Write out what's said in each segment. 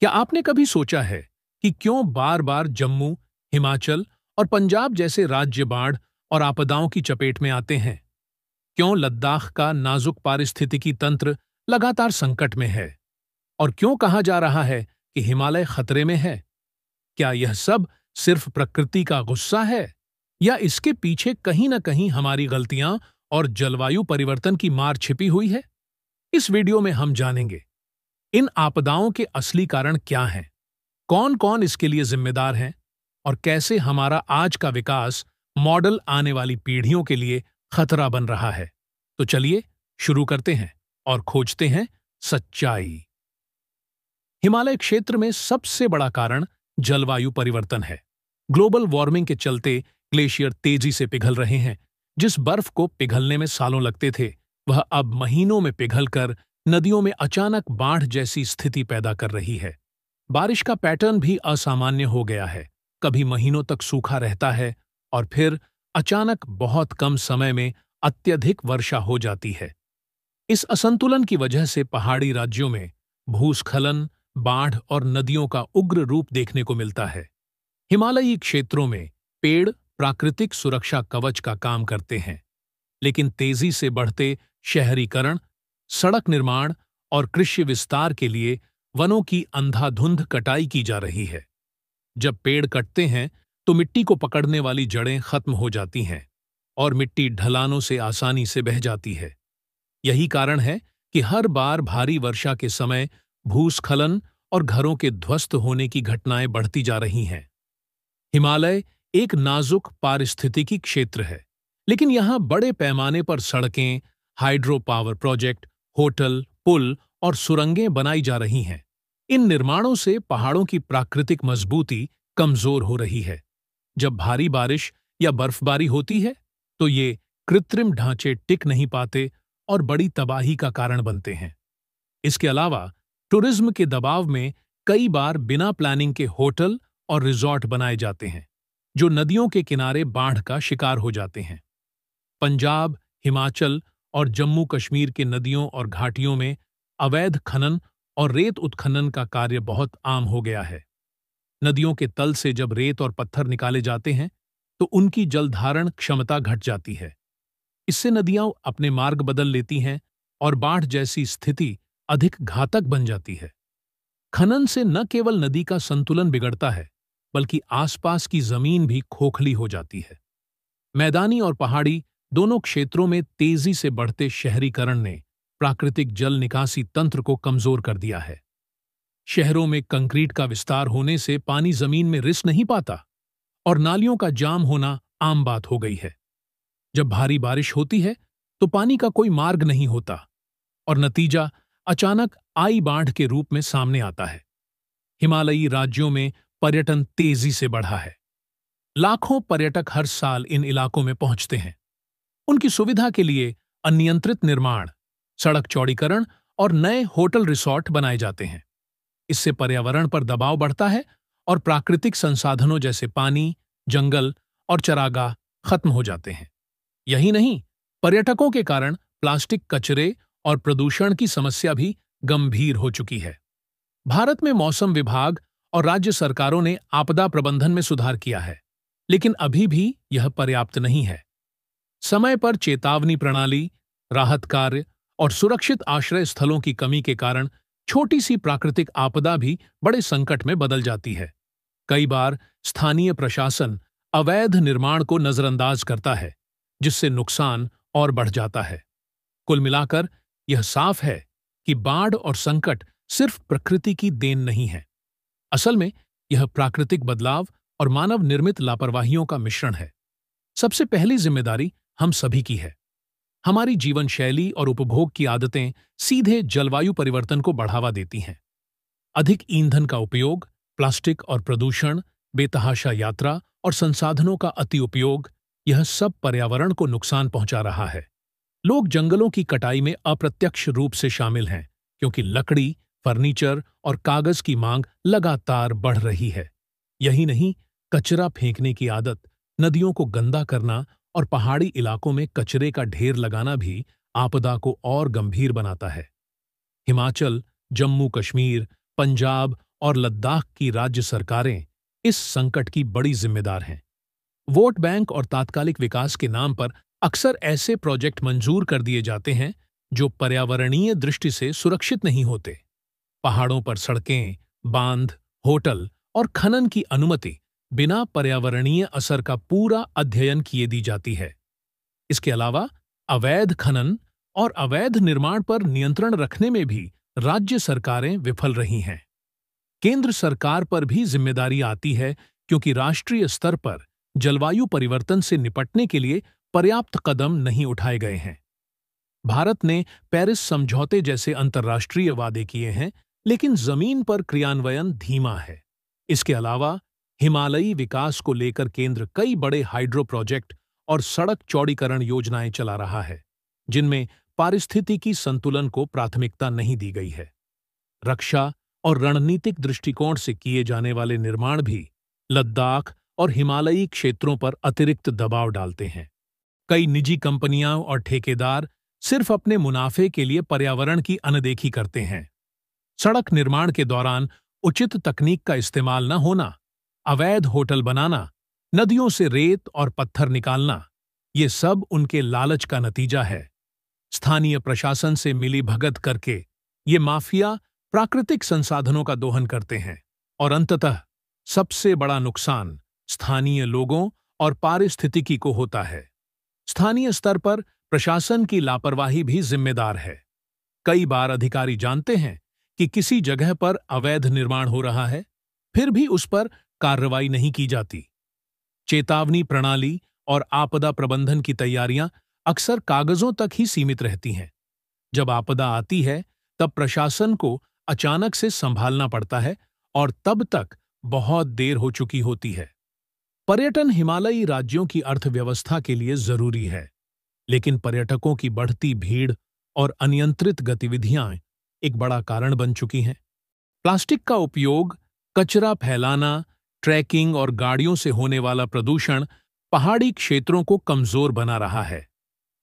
क्या आपने कभी सोचा है कि क्यों बार बार जम्मू, हिमाचल और पंजाब जैसे राज्य बाढ़ और आपदाओं की चपेट में आते हैं? क्यों लद्दाख का नाजुक पारिस्थितिकी तंत्र लगातार संकट में है? और क्यों कहा जा रहा है कि हिमालय खतरे में है? क्या यह सब सिर्फ प्रकृति का गुस्सा है, या इसके पीछे कहीं न कहीं हमारी गलतियां और जलवायु परिवर्तन की मार छिपी हुई है? इस वीडियो में हम जानेंगे इन आपदाओं के असली कारण क्या हैं, कौन कौन इसके लिए जिम्मेदार हैं, और कैसे हमारा आज का विकास मॉडल आने वाली पीढ़ियों के लिए खतरा बन रहा है। तो चलिए शुरू करते हैं और खोजते हैं सच्चाई। हिमालय क्षेत्र में सबसे बड़ा कारण जलवायु परिवर्तन है। ग्लोबल वार्मिंग के चलते ग्लेशियर तेजी से पिघल रहे हैं। जिस बर्फ को पिघलने में सालों लगते थे, वह अब महीनों में पिघलकर नदियों में अचानक बाढ़ जैसी स्थिति पैदा कर रही है। बारिश का पैटर्न भी असामान्य हो गया है। कभी महीनों तक सूखा रहता है और फिर अचानक बहुत कम समय में अत्यधिक वर्षा हो जाती है। इस असंतुलन की वजह से पहाड़ी राज्यों में भूस्खलन, बाढ़ और नदियों का उग्र रूप देखने को मिलता है। हिमालयी क्षेत्रों में पेड़ प्राकृतिक सुरक्षा कवच का काम करते हैं, लेकिन तेजी से बढ़ते शहरीकरण, सड़क निर्माण और कृषि विस्तार के लिए वनों की अंधाधुंध कटाई की जा रही है। जब पेड़ कटते हैं तो मिट्टी को पकड़ने वाली जड़ें खत्म हो जाती हैं और मिट्टी ढलानों से आसानी से बह जाती है। यही कारण है कि हर बार भारी वर्षा के समय भूस्खलन और घरों के ध्वस्त होने की घटनाएं बढ़ती जा रही हैं। हिमालय एक नाजुक पारिस्थितिकी क्षेत्र है, लेकिन यहां बड़े पैमाने पर सड़कें, हाइड्रो पावर प्रोजेक्ट, होटल, पुल और सुरंगें बनाई जा रही हैं। इन निर्माणों से पहाड़ों की प्राकृतिक मजबूती कमजोर हो रही है। जब भारी बारिश या बर्फबारी होती है, तो ये कृत्रिम ढांचे टिक नहीं पाते और बड़ी तबाही का कारण बनते हैं। इसके अलावा टूरिज्म के दबाव में कई बार बिना प्लानिंग के होटल और रिजॉर्ट बनाए जाते हैं, जो नदियों के किनारे बाढ़ का शिकार हो जाते हैं। पंजाब, हिमाचल और जम्मू कश्मीर के नदियों और घाटियों में अवैध खनन और रेत उत्खनन का कार्य बहुत आम हो गया है। नदियों के तल से जब रेत और पत्थर निकाले जाते हैं, तो उनकी जलधारण क्षमता घट जाती है। इससे नदियां अपने मार्ग बदल लेती हैं और बाढ़ जैसी स्थिति अधिक घातक बन जाती है। खनन से न केवल नदी का संतुलन बिगड़ता है, बल्कि आसपास की जमीन भी खोखली हो जाती है। मैदानी और पहाड़ी दोनों क्षेत्रों में तेजी से बढ़ते शहरीकरण ने प्राकृतिक जल निकासी तंत्र को कमजोर कर दिया है। शहरों में कंक्रीट का विस्तार होने से पानी जमीन में रिस नहीं पाता और नालियों का जाम होना आम बात हो गई है। जब भारी बारिश होती है तो पानी का कोई मार्ग नहीं होता और नतीजा अचानक आई बाढ़ के रूप में सामने आता है। हिमालयी राज्यों में पर्यटन तेजी से बढ़ा है। लाखों पर्यटक हर साल इन इलाकों में पहुंचते हैं। उनकी सुविधा के लिए अनियंत्रित निर्माण, सड़क चौड़ीकरण और नए होटल रिसॉर्ट बनाए जाते हैं। इससे पर्यावरण पर दबाव बढ़ता है और प्राकृतिक संसाधनों जैसे पानी, जंगल और चरागाह खत्म हो जाते हैं। यही नहीं, पर्यटकों के कारण प्लास्टिक कचरे और प्रदूषण की समस्या भी गंभीर हो चुकी है। भारत में मौसम विभाग और राज्य सरकारों ने आपदा प्रबंधन में सुधार किया है, लेकिन अभी भी यह पर्याप्त नहीं है। समय पर चेतावनी प्रणाली, राहत कार्य और सुरक्षित आश्रय स्थलों की कमी के कारण छोटी सी प्राकृतिक आपदा भी बड़े संकट में बदल जाती है। कई बार स्थानीय प्रशासन अवैध निर्माण को नजरअंदाज करता है, जिससे नुकसान और बढ़ जाता है। कुल मिलाकर यह साफ है कि बाढ़ और संकट सिर्फ प्रकृति की देन नहीं है। असल में यह प्राकृतिक बदलाव और मानव निर्मित लापरवाहियों का मिश्रण है। सबसे पहली जिम्मेदारी हम सभी की है। हमारी जीवन शैली और उपभोग की आदतें सीधे जलवायु परिवर्तन को बढ़ावा देती हैं। अधिक ईंधन का उपयोग, प्लास्टिक और प्रदूषण, बेतहाशा यात्रा और संसाधनों का अति उपयोग, यह सब पर्यावरण को नुकसान पहुंचा रहा है। लोग जंगलों की कटाई में अप्रत्यक्ष रूप से शामिल हैं, क्योंकि लकड़ी, फर्नीचर और कागज की मांग लगातार बढ़ रही है। यही नहीं, कचरा फेंकने की आदत, नदियों को गंदा करना और पहाड़ी इलाकों में कचरे का ढेर लगाना भी आपदा को और गंभीर बनाता है। हिमाचल, जम्मू कश्मीर, पंजाब और लद्दाख की राज्य सरकारें इस संकट की बड़ी जिम्मेदार हैं। वोट बैंक और तात्कालिक विकास के नाम पर अक्सर ऐसे प्रोजेक्ट मंजूर कर दिए जाते हैं जो पर्यावरणीय दृष्टि से सुरक्षित नहीं होते। पहाड़ों पर सड़कें, बांध, होटल और खनन की अनुमति बिना पर्यावरणीय असर का पूरा अध्ययन किए दी जाती है। इसके अलावा अवैध खनन और अवैध निर्माण पर नियंत्रण रखने में भी राज्य सरकारें विफल रही हैं। केंद्र सरकार पर भी जिम्मेदारी आती है, क्योंकि राष्ट्रीय स्तर पर जलवायु परिवर्तन से निपटने के लिए पर्याप्त कदम नहीं उठाए गए हैं। भारत ने पेरिस समझौते जैसे अंतर्राष्ट्रीय वादे किए हैं, लेकिन जमीन पर क्रियान्वयन धीमा है। इसके अलावा हिमालयी विकास को लेकर केंद्र कई बड़े हाइड्रो प्रोजेक्ट और सड़क चौड़ीकरण योजनाएं चला रहा है, जिनमें पारिस्थितिकी संतुलन को प्राथमिकता नहीं दी गई है। रक्षा और रणनीतिक दृष्टिकोण से किए जाने वाले निर्माण भी लद्दाख और हिमालयी क्षेत्रों पर अतिरिक्त दबाव डालते हैं। कई निजी कंपनियां और ठेकेदार सिर्फ अपने मुनाफे के लिए पर्यावरण की अनदेखी करते हैं। सड़क निर्माण के दौरान उचित तकनीक का इस्तेमाल न होना, अवैध होटल बनाना, नदियों से रेत और पत्थर निकालना, ये सब उनके लालच का नतीजा है। स्थानीय प्रशासन से मिलीभगत करके ये माफिया प्राकृतिक संसाधनों का दोहन करते हैं और अंततः सबसे बड़ा नुकसान स्थानीय लोगों और पारिस्थितिकी को होता है। स्थानीय स्तर पर प्रशासन की लापरवाही भी जिम्मेदार है। कई बार अधिकारी जानते हैं कि किसी जगह पर अवैध निर्माण हो रहा है, फिर भी उस पर कार्रवाई नहीं की जाती। चेतावनी प्रणाली और आपदा प्रबंधन की तैयारियां अक्सर कागजों तक ही सीमित रहती हैं। जब आपदा आती है, तब प्रशासन को अचानक से संभालना पड़ता है और तब तक बहुत देर हो चुकी होती है। पर्यटन हिमालयी राज्यों की अर्थव्यवस्था के लिए जरूरी है, लेकिन पर्यटकों की बढ़ती भीड़ और अनियंत्रित गतिविधियां एक बड़ा कारण बन चुकी हैं। प्लास्टिक का उपयोग, कचरा फैलाना, ट्रैकिंग और गाड़ियों से होने वाला प्रदूषण पहाड़ी क्षेत्रों को कमजोर बना रहा है।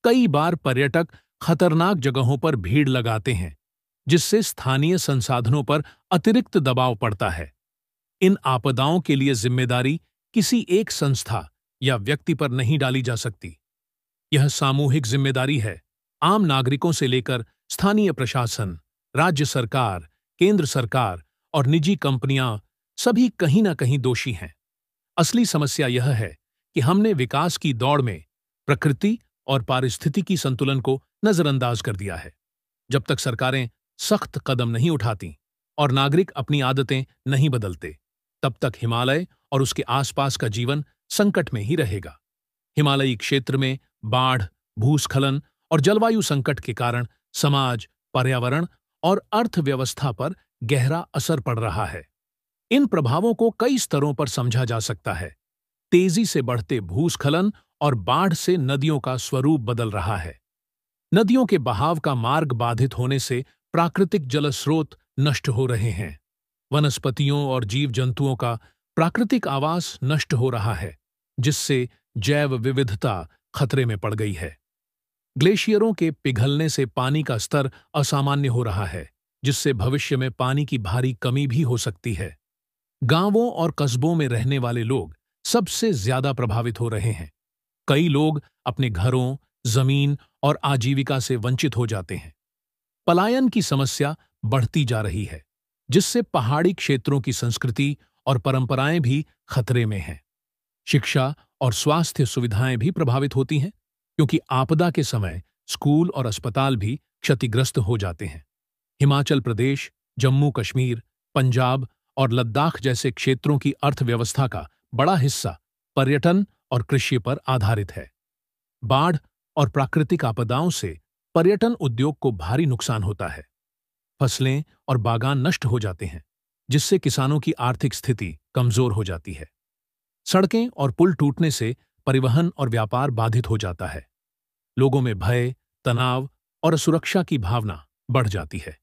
कई बार पर्यटक खतरनाक जगहों पर भीड़ लगाते हैं, जिससे स्थानीय संसाधनों पर अतिरिक्त दबाव पड़ता है। इन आपदाओं के लिए जिम्मेदारी किसी एक संस्था या व्यक्ति पर नहीं डाली जा सकती। यह सामूहिक जिम्मेदारी है। आम नागरिकों से लेकर स्थानीय प्रशासन, राज्य सरकार, केंद्र सरकार और निजी कंपनियां सभी कहीं ना कहीं दोषी हैं। असली समस्या यह है कि हमने विकास की दौड़ में प्रकृति और पारिस्थितिकी संतुलन को नजरअंदाज कर दिया है। जब तक सरकारें सख्त कदम नहीं उठाती और नागरिक अपनी आदतें नहीं बदलते, तब तक हिमालय और उसके आसपास का जीवन संकट में ही रहेगा। हिमालयी क्षेत्र में बाढ़, भूस्खलन और जलवायु संकट के कारण समाज, पर्यावरण और अर्थव्यवस्था पर गहरा असर पड़ रहा है। इन प्रभावों को कई स्तरों पर समझा जा सकता है। तेजी से बढ़ते भूस्खलन और बाढ़ से नदियों का स्वरूप बदल रहा है। नदियों के बहाव का मार्ग बाधित होने से प्राकृतिक जलस्रोत नष्ट हो रहे हैं। वनस्पतियों और जीव जंतुओं का प्राकृतिक आवास नष्ट हो रहा है, जिससे जैव विविधता खतरे में पड़ गई है। ग्लेशियरों के पिघलने से पानी का स्तर असामान्य हो रहा है, जिससे भविष्य में पानी की भारी कमी भी हो सकती है। गांवों और कस्बों में रहने वाले लोग सबसे ज्यादा प्रभावित हो रहे हैं। कई लोग अपने घरों, जमीन और आजीविका से वंचित हो जाते हैं। पलायन की समस्या बढ़ती जा रही है, जिससे पहाड़ी क्षेत्रों की संस्कृति और परंपराएं भी खतरे में हैं। शिक्षा और स्वास्थ्य सुविधाएं भी प्रभावित होती हैं, क्योंकि आपदा के समय स्कूल और अस्पताल भी क्षतिग्रस्त हो जाते हैं। हिमाचल प्रदेश, जम्मू कश्मीर, पंजाब और लद्दाख जैसे क्षेत्रों की अर्थव्यवस्था का बड़ा हिस्सा पर्यटन और कृषि पर आधारित है। बाढ़ और प्राकृतिक आपदाओं से पर्यटन उद्योग को भारी नुकसान होता है। फसलें और बागान नष्ट हो जाते हैं, जिससे किसानों की आर्थिक स्थिति कमजोर हो जाती है। सड़कें और पुल टूटने से परिवहन और व्यापार बाधित हो जाता है। लोगों में भय, तनाव और असुरक्षा की भावना बढ़ जाती है।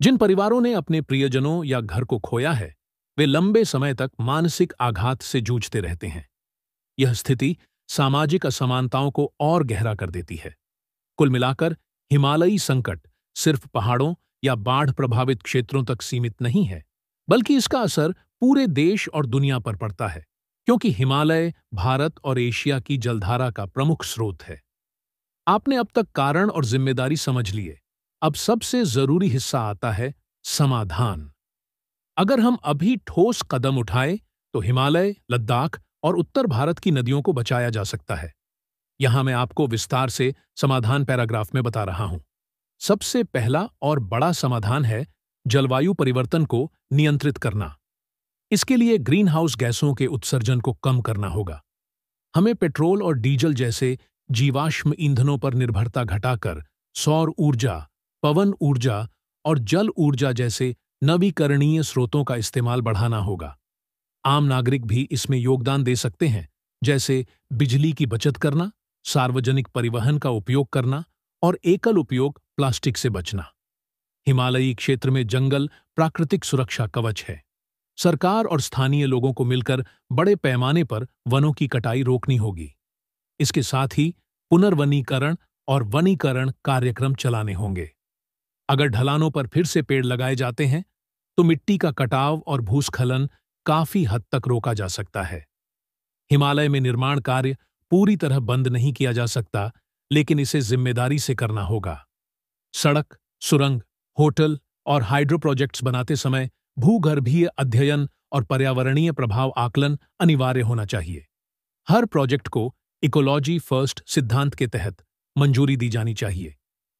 जिन परिवारों ने अपने प्रियजनों या घर को खोया है, वे लंबे समय तक मानसिक आघात से जूझते रहते हैं। यह स्थिति सामाजिक असमानताओं को और गहरा कर देती है। कुल मिलाकर हिमालयी संकट सिर्फ पहाड़ों या बाढ़ प्रभावित क्षेत्रों तक सीमित नहीं है, बल्कि इसका असर पूरे देश और दुनिया पर पड़ता है, क्योंकि हिमालय भारत और एशिया की जलधारा का प्रमुख स्रोत है। आपने अब तक कारण और जिम्मेदारी समझ लिए। अब सबसे जरूरी हिस्सा आता है समाधान। अगर हम अभी ठोस कदम उठाएं तो हिमालय, लद्दाख और उत्तर भारत की नदियों को बचाया जा सकता है। यहां मैं आपको विस्तार से समाधान पैराग्राफ में बता रहा हूं। सबसे पहला और बड़ा समाधान है जलवायु परिवर्तन को नियंत्रित करना। इसके लिए ग्रीन हाउस गैसों के उत्सर्जन को कम करना होगा। हमें पेट्रोल और डीजल जैसे जीवाश्म ईंधनों पर निर्भरता घटाकर सौर ऊर्जा, पवन ऊर्जा और जल ऊर्जा जैसे नवीकरणीय स्रोतों का इस्तेमाल बढ़ाना होगा। आम नागरिक भी इसमें योगदान दे सकते हैं, जैसे बिजली की बचत करना, सार्वजनिक परिवहन का उपयोग करना और एकल उपयोग प्लास्टिक से बचना। हिमालयी क्षेत्र में जंगल प्राकृतिक सुरक्षा कवच है। सरकार और स्थानीय लोगों को मिलकर बड़े पैमाने पर वनों की कटाई रोकनी होगी। इसके साथ ही पुनर्वनीकरण और वनीकरण कार्यक्रम चलाने होंगे। अगर ढलानों पर फिर से पेड़ लगाए जाते हैं तो मिट्टी का कटाव और भूस्खलन काफी हद तक रोका जा सकता है। हिमालय में निर्माण कार्य पूरी तरह बंद नहीं किया जा सकता, लेकिन इसे जिम्मेदारी से करना होगा। सड़क, सुरंग, होटल और हाइड्रो प्रोजेक्ट्स बनाते समय भूगर्भीय अध्ययन और पर्यावरणीय प्रभाव आकलन अनिवार्य होना चाहिए। हर प्रोजेक्ट को इकोलॉजी फर्स्ट सिद्धांत के तहत मंजूरी दी जानी चाहिए,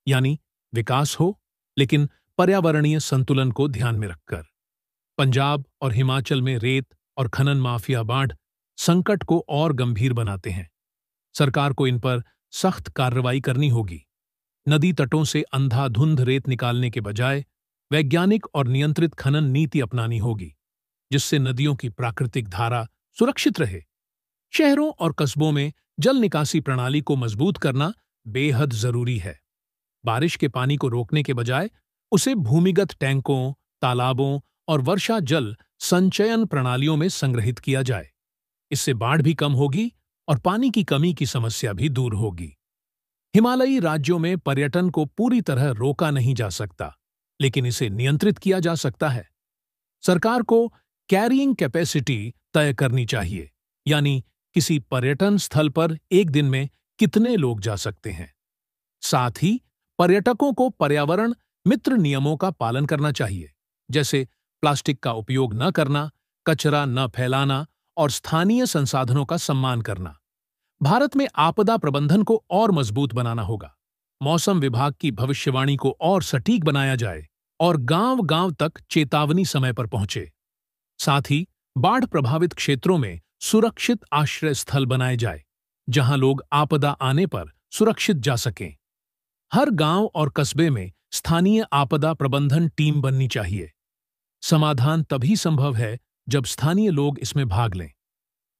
यानी विकास हो लेकिन पर्यावरणीय संतुलन को ध्यान में रखकर। पंजाब और हिमाचल में रेत और खनन माफिया बाढ़ संकट को और गंभीर बनाते हैं। सरकार को इन पर सख्त कार्रवाई करनी होगी। नदी तटों से अंधाधुंध रेत निकालने के बजाय वैज्ञानिक और नियंत्रित खनन नीति अपनानी होगी, जिससे नदियों की प्राकृतिक धारा सुरक्षित रहे। शहरों और कस्बों में जल निकासी प्रणाली को मजबूत करना बेहद जरूरी है। बारिश के पानी को रोकने के बजाय उसे भूमिगत टैंकों, तालाबों और वर्षा जल संचयन प्रणालियों में संग्रहित किया जाए। इससे बाढ़ भी कम होगी और पानी की कमी की समस्या भी दूर होगी। हिमालयी राज्यों में पर्यटन को पूरी तरह रोका नहीं जा सकता, लेकिन इसे नियंत्रित किया जा सकता है। सरकार को कैरिंग कैपेसिटी तय करनी चाहिए, यानी किसी पर्यटन स्थल पर एक दिन में कितने लोग जा सकते हैं। साथ ही पर्यटकों को पर्यावरण मित्र नियमों का पालन करना चाहिए, जैसे प्लास्टिक का उपयोग न करना, कचरा न फैलाना और स्थानीय संसाधनों का सम्मान करना। भारत में आपदा प्रबंधन को और मजबूत बनाना होगा। मौसम विभाग की भविष्यवाणी को और सटीक बनाया जाए और गांव-गांव तक चेतावनी समय पर पहुंचे। साथ ही बाढ़ प्रभावित क्षेत्रों में सुरक्षित आश्रय स्थल बनाए जाए, जहां लोग आपदा आने पर सुरक्षित जा सकें। हर गांव और कस्बे में स्थानीय आपदा प्रबंधन टीम बननी चाहिए। समाधान तभी संभव है जब स्थानीय लोग इसमें भाग लें।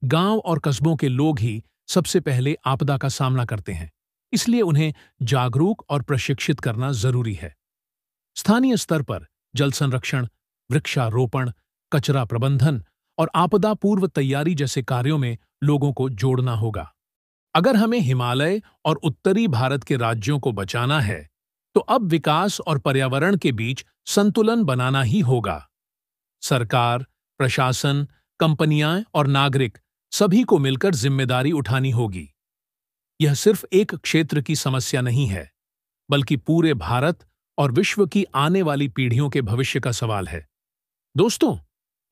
गांव और कस्बों के लोग ही सबसे पहले आपदा का सामना करते हैं, इसलिए उन्हें जागरूक और प्रशिक्षित करना जरूरी है। स्थानीय स्तर पर जल संरक्षण, वृक्षारोपण, कचरा प्रबंधन और आपदा पूर्व तैयारी जैसे कार्यों में लोगों को जोड़ना होगा। अगर हमें हिमालय और उत्तरी भारत के राज्यों को बचाना है, तो अब विकास और पर्यावरण के बीच संतुलन बनाना ही होगा। सरकार, प्रशासन, कंपनियां और नागरिक सभी को मिलकर जिम्मेदारी उठानी होगी। यह सिर्फ एक क्षेत्र की समस्या नहीं है, बल्कि पूरे भारत और विश्व की आने वाली पीढ़ियों के भविष्य का सवाल है। दोस्तों,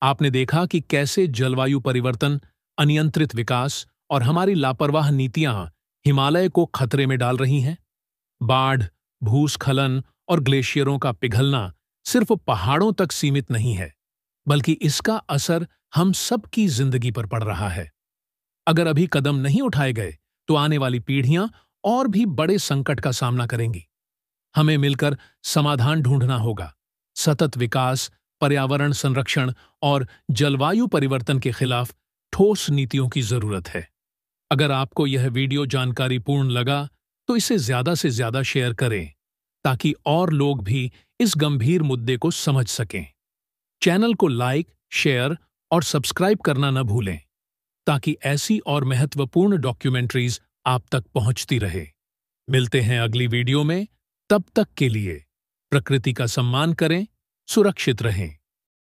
आपने देखा कि कैसे जलवायु परिवर्तन, अनियंत्रित विकास और हमारी लापरवाह नीतियां हिमालय को खतरे में डाल रही हैं। बाढ़, भूस्खलन और ग्लेशियरों का पिघलना सिर्फ पहाड़ों तक सीमित नहीं है, बल्कि इसका असर हम सबकी जिंदगी पर पड़ रहा है। अगर अभी कदम नहीं उठाए गए, तो आने वाली पीढ़ियां और भी बड़े संकट का सामना करेंगी। हमें मिलकर समाधान ढूंढना होगा। सतत विकास, पर्यावरण संरक्षण और जलवायु परिवर्तन के खिलाफ ठोस नीतियों की जरूरत है। अगर आपको यह वीडियो जानकारीपूर्ण लगा, तो इसे ज्यादा से ज्यादा शेयर करें, ताकि और लोग भी इस गंभीर मुद्दे को समझ सकें। चैनल को लाइक, शेयर और सब्सक्राइब करना न भूलें, ताकि ऐसी और महत्वपूर्ण डॉक्यूमेंट्रीज आप तक पहुंचती रहे। मिलते हैं अगली वीडियो में। तब तक के लिए प्रकृति का सम्मान करें, सुरक्षित रहें।